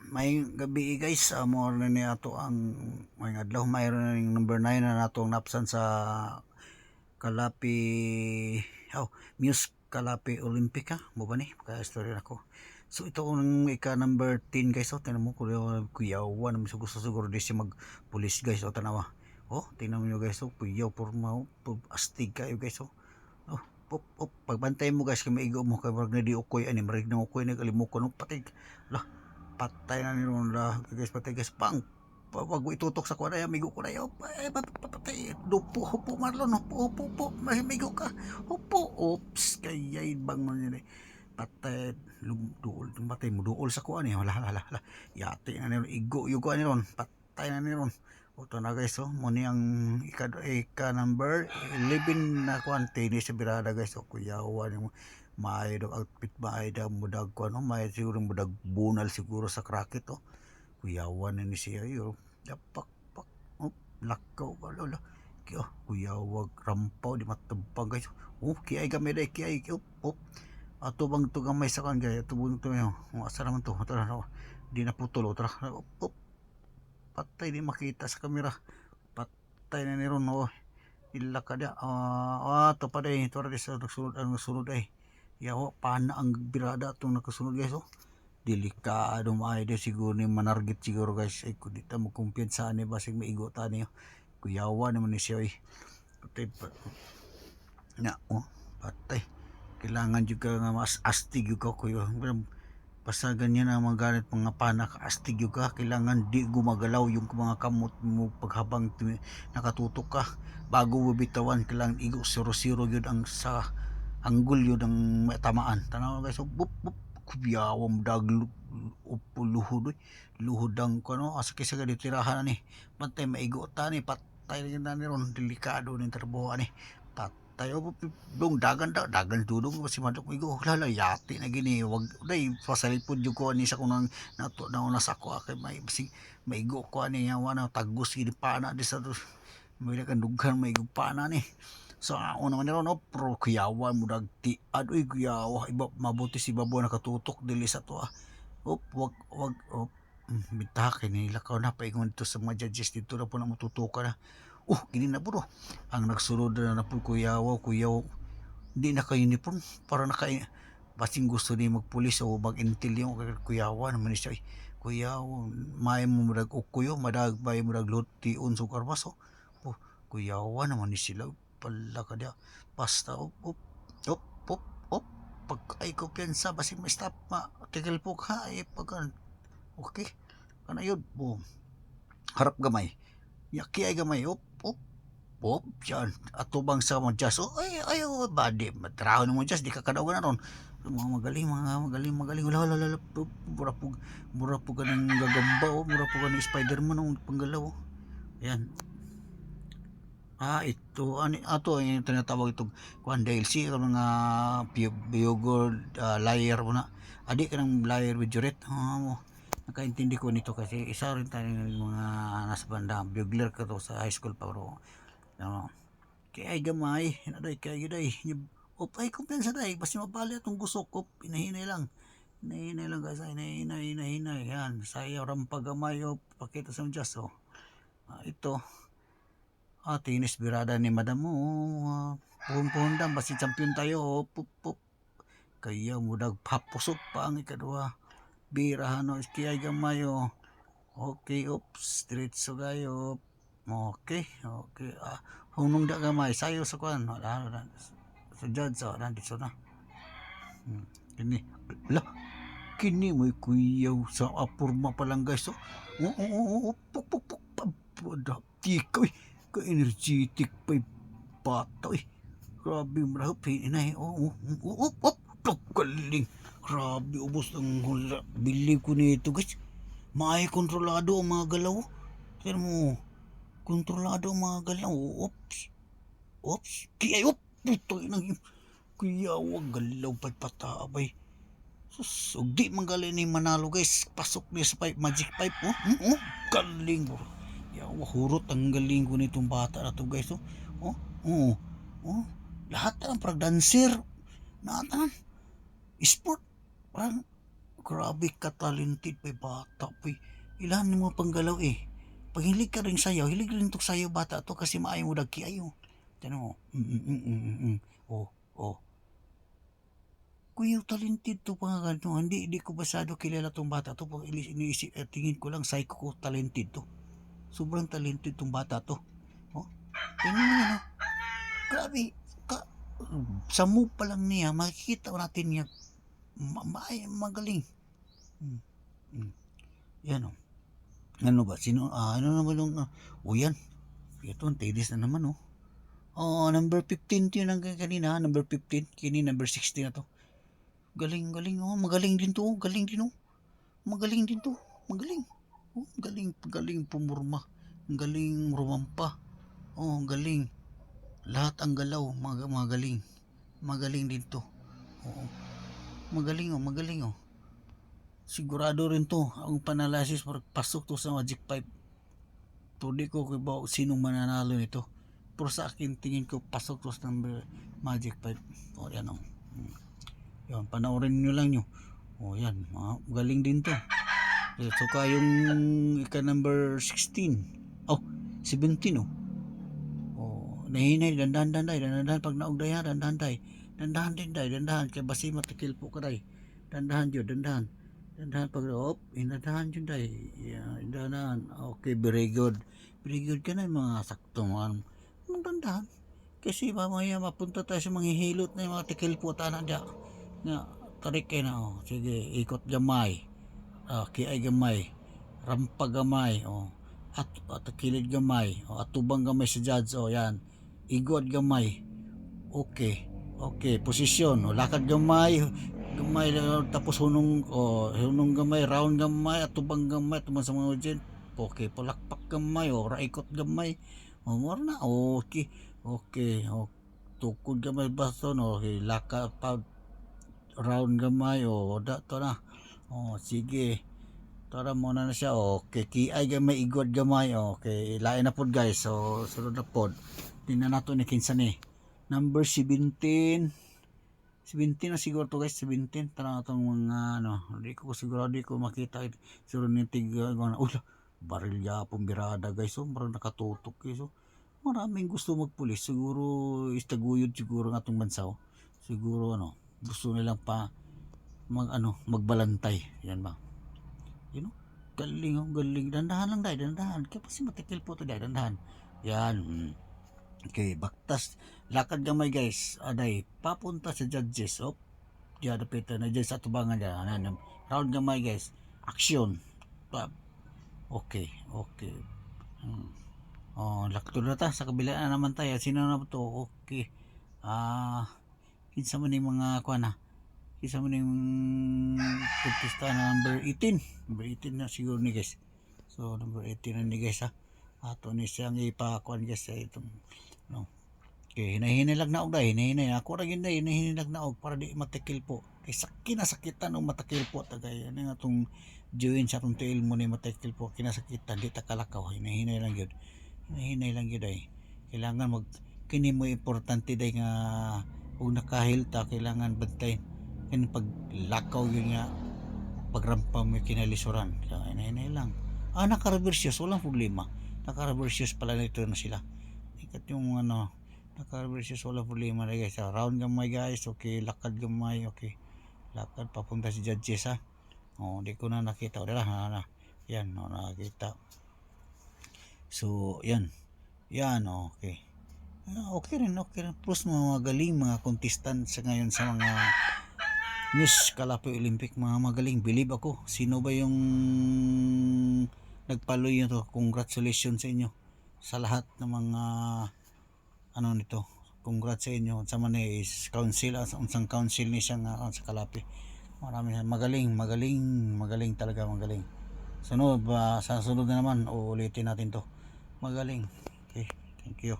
May gabi guys, mo na ni ato ang may adlaw mayroon na ning number 9 na natong napsan sa Kalapi Muse Kalapi Olympic ha mo ba ni kaya story nako. So ito ang ika number 10 guys, tinan mo kuyawan naman gusto siguro di siya mag pulis guys, tanawa. Tingnan mo nyo guys, kuyaw porma, astig kayo guys. Pagbantay mo guys kay maigo mo kay marag na di ukoy ani marag na ukoy nagalimukon patay lah, patay na nilo la guys, patay guys pang wag mo itutok sa kuha amigo ko na yo patay dupo hupo marlon hupo mahigo ka hupo oops kayay bang mo ni patay duol patay mo duol sa kuha ni hala yati na nilo igo yugo ni ron patay na ni ron. Ito na guys, mo ni ang ika number 11 na kuan tenis sa birada guys, kuyawa ni mo may dog outfit may da mudag kuan may siguro mudag bunal siguro sa kraket kuyawa na ni siya yo dapak pak lakaw lolo kuyawag rampaw di matubang guys, kiyay gamay day kiyay ato bang to gamay sa kan guys, ato bang to yo asa naman to di na putol tara patay di makita sa kamera, patay na ni ron ila ka dia to pa day to rin sa nagsunod ay yawa pana ang birada itong nakasunod guys delikado maayo din siguro ni manargit siguro guys ay kung dito mo kumpiyansa ni basig maigo ta niyo kuyawa naman ni siya patay pa na patay kailangan juga nga mas astig yung kuyo basta ganyan ang mga ganit mga panak astig yung ka kailangan di gumagalaw yung mga kamot mo paghabang nakatutok ka bago mo bitawan kailangan igo 0-0 yun ang sa anggol yun ang tamaan tanaw guys kubiyawam daglo luhod luhod ang kuno asa kisa ga ditirahan ni pantay maigo ta ni patay na ni ron delikado ni trabaho ni tayo dong dagan tudong si madok igo lala yati na gini wag day pasalipod jud ko ni sa kunang nato na una sa ko kay may bisig maigo ko ani yawa na tagos gid pana di sa may kan dughan maigo pana ni so una man ron pro kuyawa mo dagti adoy kuyawa iba mabuti si babo nakatutok dili sa to wag bitake ni lakaw na paingon to sa mga judges dito na po na matutukan na gini na po ang nagsulod na po kuyaw hindi naka-uniform para basing gusto ni magpulis o mag-intil yung kuyawa naman siya kuyaw may mo madag ukuyo madag bay mo madag lotion sukar baso kuyawa naman ni sila pala ka dia basta op pag ay ko piyansa basing may stop tigil po ka pag okay kana yun harap gamay yaki ay gamay yan atubang sa mga jazz ayaw badi matraho ng mga jazz di ka kadawa na ron mga magaling wala mura po ganang gagamba mura po ganang Spiderman ang panggalaw yan ito ato yung tinatawag itong kuan DLC ka mga Biogor liar mo na adi ka ng liar with Juret nakaintindi ko nito kasi isa rin tayo ng mga nasa banda bugler ka to sa high school pa bro kaya ay gamay naday kaya day ay kumpiyansa day basta mapali atong gusok hinahinay lang guys hinahinay yan sayo rampag gamay pakita sa Diyos ito tinis birada ni madam mo puhon-puhon basta champion tayo kaya mo nagpapusok pa ang ikadua birahan kaya gamay okay diretso gayo okay hunong da gamay sayo sa kuan sa judge nandito na kini kini mo kuyaw sa apurma pa lang guys tikoy ka energetic pa bata grabe marahap hinay galing grabe ubos ang hula believe ko nito guys maay kontrolado ang mga galaw pero mo kontrolado ang mga galaw kaya puto nang kuyawag galaw pataabay sus di manggali ni manalo guys pasok ni sa pipe magic pipe galing yawa hurot ang galing ko nitong bata na to guys lahat ng prag dancer natan sport parang Grabe ka talented pa bata pa. Ilan mo panggalaw eh. Pag hilig ka rin sayaw, hilig rin to sayaw bata to kasi maayo mo dagki ayo. Tanong mo. Oh, oh. Kuya, talented to pa nga ganito. Hindi ko basado kilala tong bata to. Pag iniisip, tingin ko lang, psycho ko, talented to. Sobrang talented tong bata to. Oh, tingnan mo yan, oh. Grabe, sa move pa lang niya, makikita natin niya, magaling. Yan, oh. Ano ba? Ano naman yung, yan. Ito, ang tilis na naman, oh. Number 15 yun ang kanina, number 15, kini number 16 na to. Galing, oh. Magaling din to, galing din, oh. Magaling din to, magaling. Oh, galing pumurma. Galing rumampa. Oh, galing. Lahat ang galaw, magaling. Magaling din to. Oo. Magaling, oh. Sigurado rin to, ang panalasis pasok to sa Magic 5. Hindi ko kibaw sinong mananalo nito. Pero sa akin, tingin ko pasok to sa number Magic 5. O, yan, oh. Yan, panoorin nyo lang nyo. O, yan. Galing din to. So, yung number 16. 17, oh. Nahinay, dandahan pag naugday ha, dandahan din day, kay basi matikil po ka day. Dandahan pag inadahan yun day. Dandahan. Okay, very good ka na mga sakto man. Dandahan. Kasi mamaya mapunta tayo sa mga hilot na yung mga tikil po tanan dia. Nga, tarik kayo na, oh. Sige, ikot gamay. Kiay gamay. Rampa gamay, oh. At kilid gamay, atubang gamay sa judge, yan. Igod gamay. Okay, posisyon, lakad gamay tapos hunong gamay, round gamay, atubang gamay, tuman sa mga dyan. Okay, palakpak gamay, raikot gamay. Mura na, okay. Tukod gamay baston, okay, lakad pa round gamay, dato na. Sige. Tara muna na siya. Okay, kiay gamay, igod gamay. Okay, lain na pod guys. So, sunod na pod. Tingnan nato ni kinsa ni. Number 17. 17 na siguro to guys, 17. Tara natong mga hindi ko siguro, di ko makita. Siguro ni tiga baril ya pumbirada guys. So, marang nakatutok guys. So, maraming gusto magpulis. Siguro istaguyod siguro ng atong bansa. Siguro gusto nilang pa magbalantay. Yan ba? Galing. Dandahan lang dahil, dandahan. Kaya kasi matikil po ito dahil, dandahan. Yan. Okay, baktas. Lakad gamay guys. Aday, papunta sa judges. Diyan napita na dyan sa tubangan dyan. Round gamay guys. Action. Okay. Lakto na ta. Sa kabila na naman tayo. Sino na to? Okay. Kinsa man yung mga isa mo yung contesta na number 18 na siguro ni guys. So number 18 na ni guys ha. Ato ni siyang ipakuan guys sa itong okay, hinahinag na og dai, hinahinay ako ra gyud dai, hinahinag na og para di matikil po. Kay kinasakitan og matikil po tagay ani nga tong join sa tong tail mo ni matikil po, kinasakitan di ta kalakaw, hinahinay lang gyud dai. Kailangan kini mo importante dai nga ug nakahilta kailangan bantayan. Kaya paglakaw yun nga, pagrampa mo kinalisuran. Kaya hinay lang. Naka-reversyos, walang problema. Naka-reversyos pala nito na sila. Ikat yung naka-reversyos, walang problema na guys. Round gamay guys, okay. Lakad gamay, okay. Lakad, papunta si judges ha. Di ko na nakita. Yan, nakita. So, yan. Okay. Okay rin. Plus mga galing mga contestant sa ngayon sa mga Miss Kalape Olympic, mga magaling. Believe ako. Sino ba yung nagpaloy nyo to? Congratulations sa inyo. Sa lahat ng mga nito. Congrats sa inyo. Sa man is council, unsang council ni siya nga sa Kalape. Marami magaling talaga, magaling. Sa sunod na naman, uulitin natin to. Magaling. Okay, thank you.